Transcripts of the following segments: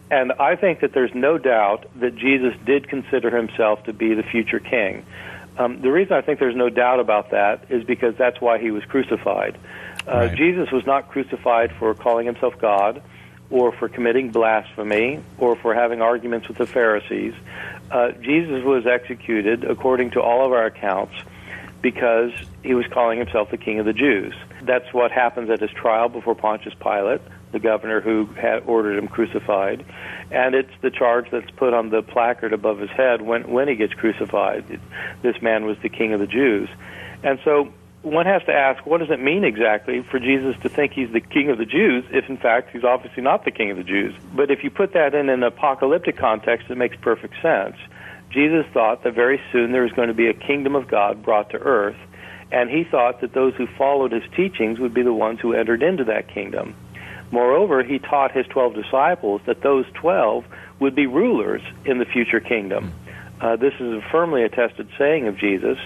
And I think that there's no doubt that Jesus did consider himself to be the future king. The reason I think there's no doubt about that is because that's why he was crucified. Right. Jesus was not crucified for calling himself God or for committing blasphemy or for having arguments with the Pharisees. Jesus was executed, according to all of our accounts, because he was calling himself the King of the Jews. That's what happens at his trial before Pontius Pilate, the governor who had ordered him crucified. And it's the charge that's put on the placard above his head when he gets crucified. This man was the King of the Jews. And so one has to ask, what does it mean exactly for Jesus to think he's the King of the Jews if, in fact, he's obviously not the King of the Jews? But if you put that in an apocalyptic context, it makes perfect sense. Jesus thought that very soon there was going to be a kingdom of God brought to earth, and he thought that those who followed his teachings would be the ones who entered into that kingdom. Moreover, he taught his 12 disciples that those 12 would be rulers in the future kingdom. This is a firmly attested saying of Jesus.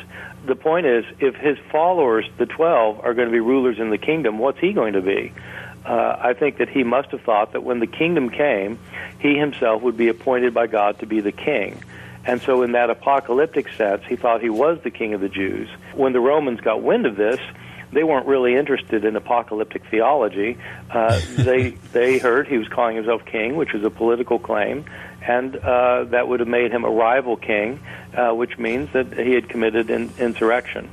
The point is, if his followers, the 12, are going to be rulers in the kingdom, what's he going to be? I think that he must have thought that when the kingdom came, he himself would be appointed by God to be the king. And so in that apocalyptic sense, he thought he was the King of the Jews. When the Romans got wind of this, they weren't really interested in apocalyptic theology. They heard he was calling himself king, which was a political claim, and that would have made him a rival king, which means that he had committed insurrection.